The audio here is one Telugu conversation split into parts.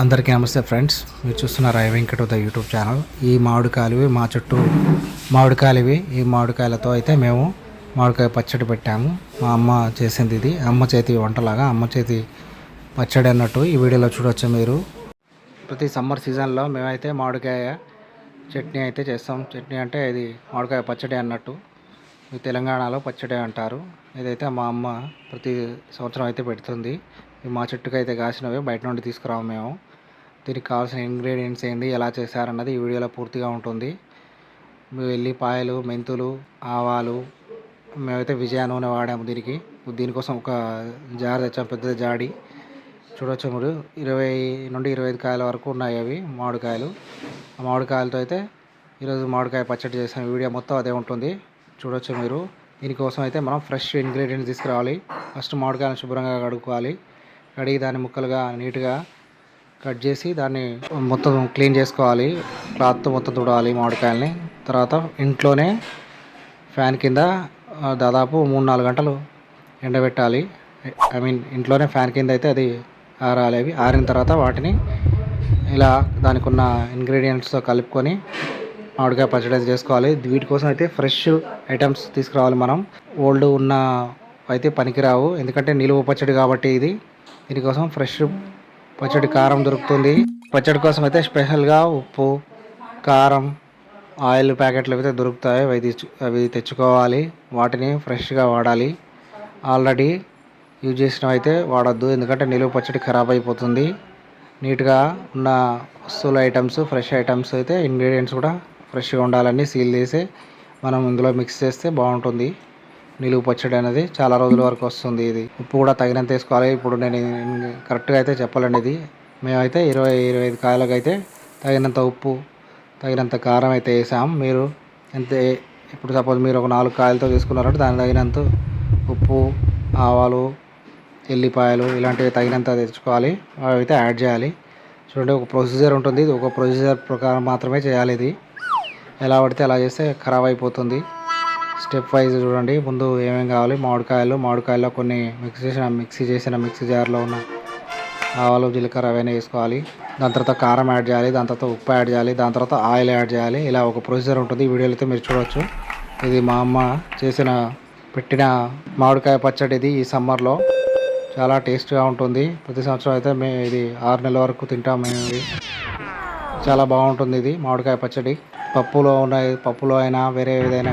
అందరికీ నమస్తే ఫ్రెండ్స్. మీరు చూస్తున్నారు I Venkat the YouTube channel. ఈ మామిడికాయలు మా చుట్టూ మామిడికాయలు ఈ మామిడికాయలతో అయితే మేము మామిడికాయ పచ్చడి పెట్టాము. మా అమ్మ చేసింది ఇది. అమ్మ చేతి వంటలాగా అమ్మ చేతి పచ్చడి అన్నట్టు ఈ వీడియోలో చూడవచ్చు మీరు. ప్రతి సమ్మర్ సీజన్లో మేమైతే మామిడికాయ చట్నీ అయితే చేస్తాం. చట్నీ అంటే ఇది మామిడికాయ పచ్చడి అన్నట్టు. ఈ తెలంగాణలో పచ్చడి అంటారు. ఇదైతే మా అమ్మ ప్రతి సంవత్సరం అయితే పెడుతుంది. మా చెట్టుకు అయితే కాసినవి బయట నుండి తీసుకురాము మేము. దీనికి కావాల్సిన ఇంగ్రీడియంట్స్ ఏంటి, ఎలా చేశారన్నది ఈ వీడియోలో పూర్తిగా ఉంటుంది. ఎల్లిపాయలు, మెంతులు, ఆవాలు, మేమైతే విజయ నూనె వాడాము దీనికోసం ఒక జాడి తెచ్చాము, పెద్ద జాడి. చూడవచ్చు మీరు 20 నుండి 25 కాయల వరకు ఉన్నాయి అవి మామిడికాయలు. ఆ మామిడికాయలతో అయితే ఈరోజు మామిడికాయ పచ్చడి చేసిన వీడియో మొత్తం అదే ఉంటుంది. చూడవచ్చు మీరు. దీనికోసం అయితే మనం ఫ్రెష్ ఇంగ్రీడియంట్స్ తీసుకురావాలి. ఫస్ట్ మామిడికాయలను శుభ్రంగా కడుక్కోవాలి. కడిగి దాన్ని ముక్కలుగా నీట్గా కట్ చేసి దాన్ని మొత్తం క్లీన్ చేసుకోవాలి. క్లాత్తో మొత్తం తుడవాలి మామిడికాయలని. తర్వాత ఇంట్లోనే ఫ్యాన్ కింద దాదాపు 3-4 గంటలు ఎండబెట్టాలి. ఇంట్లోనే ఫ్యాన్ కింద అయితే అది ఆరాలి. అవి ఆరిన తర్వాత వాటిని ఇలా దానికి ఉన్న ఇంగ్రీడియంట్స్తో కలుపుకొని మామిడికాయ పచ్చడి చేసుకోవాలి. వీటి కోసం అయితే ఫ్రెష్ ఐటమ్స్ తీసుకురావాలి మనం. ఓల్డ్ ఉన్న అయితే పనికిరావు, ఎందుకంటే నిలువ పచ్చడి కాబట్టి ఇది. దీనికోసం ఫ్రెష్ పచ్చడి కారం దొరుకుతుంది. పచ్చడి కోసం అయితే స్పెషల్గా ఉప్పు, కారం, ఆయిల్ ప్యాకెట్లు అయితే దొరుకుతాయి. అవి తెచ్చుకోవాలి. వాటిని ఫ్రెష్గా వాడాలి. ఆల్రెడీ యూజ్ చేసినవి అయితే వాడద్దు, ఎందుకంటే నిలువ పచ్చడి ఖరాబ్ అయిపోతుంది. నీట్గా ఉన్న వస్తువుల ఐటమ్స్, ఫ్రెష్ ఐటమ్స్ అయితే ఇంగ్రీడియంట్స్ కూడా ఫ్రెష్గా ఉండాలని సీల్ చేసి మనం ఇందులో మిక్స్ చేస్తే బాగుంటుంది. నిలువ పచ్చడి అనేది చాలా రోజుల వరకు వస్తుంది. ఇది ఉప్పు కూడా తగినంత వేసుకోవాలి. ఇప్పుడు నేను కరెక్ట్గా అయితే చెప్పాలండి. ఇది మేమైతే 20-25 కాయలకు అయితే తగినంత ఉప్పు, తగినంత కారం అయితే వేసాం. మీరు ఎంత ఇప్పుడు సపోజ్ మీరు ఒక 4 కాయలతో తీసుకున్నారంటే దానికి తగినంత ఉప్పు, ఆవాలు, ఎల్లిపాయలు ఇలాంటివి తగినంత తెచ్చుకోవాలి. అవి అయితే యాడ్ చేయాలి. చూడండి, ఒక ప్రొసీజర్ ఉంటుంది. ఇది ఒక ప్రొసీజర్ ప్రకారం మాత్రమే చేయాలి. ఇది ఎలా పడితే అలా చేస్తే ఖరాబ్ అయిపోతుంది. స్టెప్ వైజ్ చూడండి. ముందు ఏమేమి కావాలి, మామిడికాయల్లో కొన్ని మిక్సీ చేసిన మిక్సీ జార్లో ఉన్న ఆవాలు, జీలకర్ర అవన్నీ వేసుకోవాలి. దాని తర్వాత కారం యాడ్ చేయాలి. దాని తర్వాత ఉప్పు యాడ్ చేయాలి. దాని తర్వాత ఆయిల్ యాడ్ చేయాలి. ఇలా ఒక ప్రొసీజర్ ఉంటుంది. ఈ వీడియోలో అయితే మీరు చూడవచ్చు. ఇది మా అమ్మ పెట్టిన మామిడికాయ పచ్చడి. ఇది ఈ సమ్మర్లో చాలా టేస్ట్గా ఉంటుంది. ప్రతి సంవత్సరం అయితే మేము ఇది 6 నెలల వరకు తింటాం మేము. ఇది చాలా బాగుంటుంది. ఇది మామిడికాయ పచ్చడి పప్పులో అయినా వేరే ఏదైనా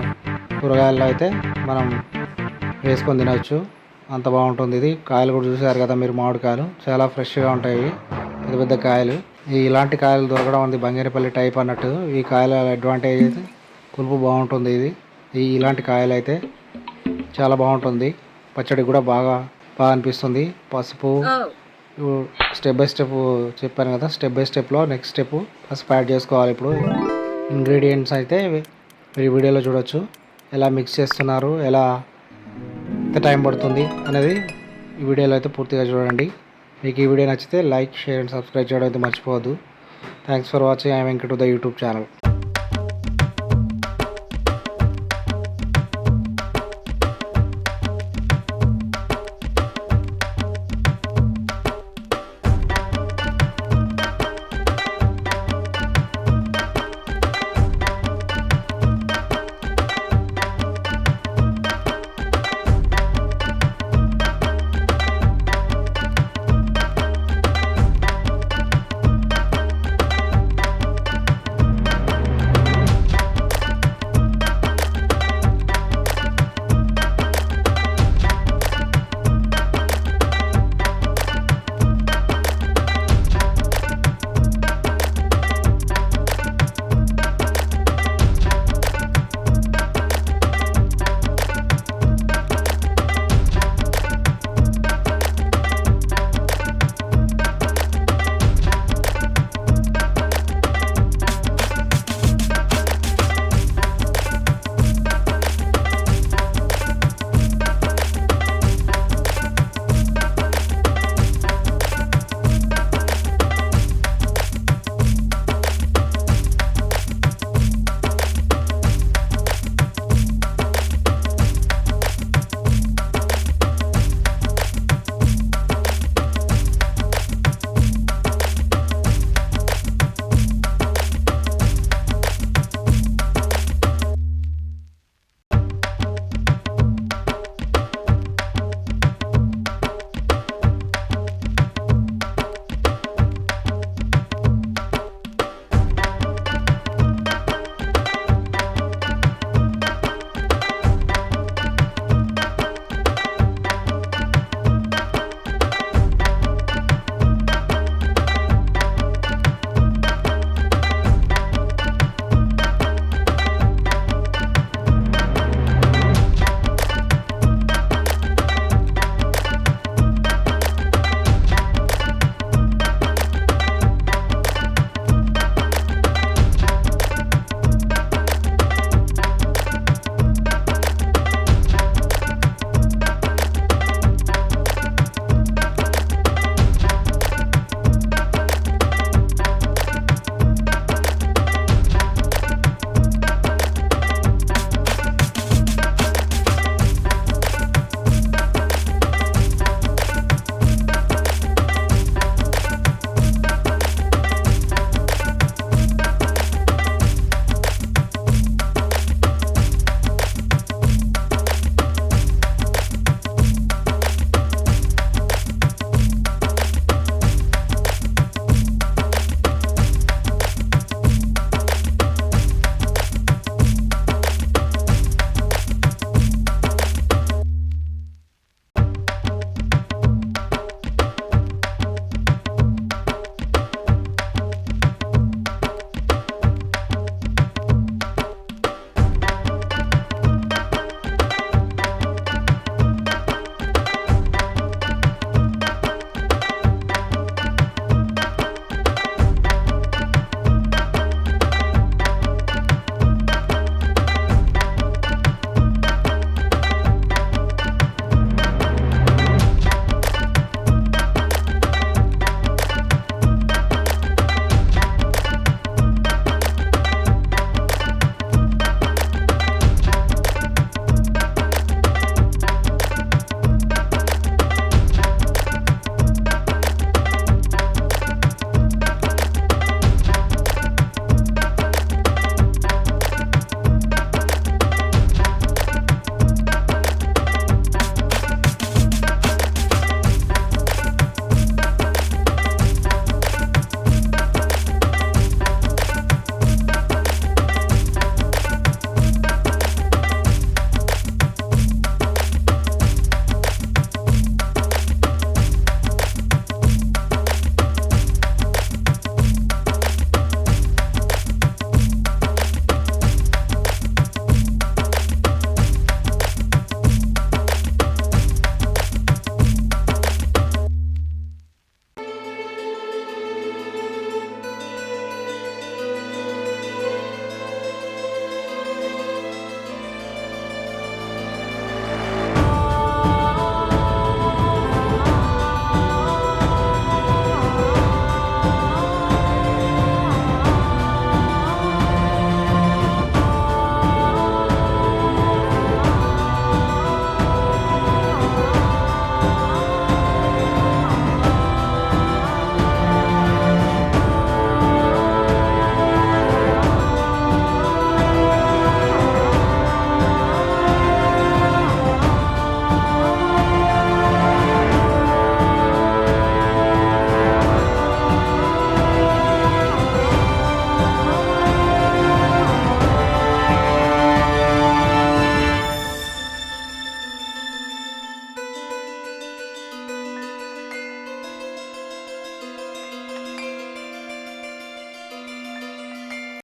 కూరగాయల్లో అయితే మనం వేసుకొని తినవచ్చు. అంత బాగుంటుంది. ఇది కాయలు కూడా చూసారు కదా మీరు. మామిడికాయలు చాలా ఫ్రెష్గా ఉంటాయి. పెద్ద పెద్ద కాయలు. ఇలాంటి కాయలు దొరకడం ఉంది బంగారుపల్లి టైప్ అన్నట్టు. ఈ కాయల అడ్వాంటేజ్ అయితే పులుపు బాగుంటుంది. ఇలాంటి కాయలు అయితే చాలా బాగుంటుంది. పచ్చడి కూడా బాగా అనిపిస్తుంది. పసుపు స్టెప్ బై స్టెప్ చెప్పాను కదా. స్టెప్ బై స్టెప్లో నెక్స్ట్ స్టెప్ పసుపు యాడ్ చేసుకోవాలి. ఇప్పుడు ఇంగ్రీడియంట్స్ అయితే మీరు వీడియోలో చూడవచ్చు. ఎలా మిక్స్ చేస్తున్నారు, ఎంత టైం పడుతుంది అనేది ఈ వీడియోలో అయితే పూర్తిగా చూడండి. మీకు ఈ వీడియో నచ్చితే లైక్, షేర్ అండ్ సబ్స్క్రైబ్ చేయడం అయితే మర్చిపోవద్దు. Thanks for watching I Venkat the YouTube channel.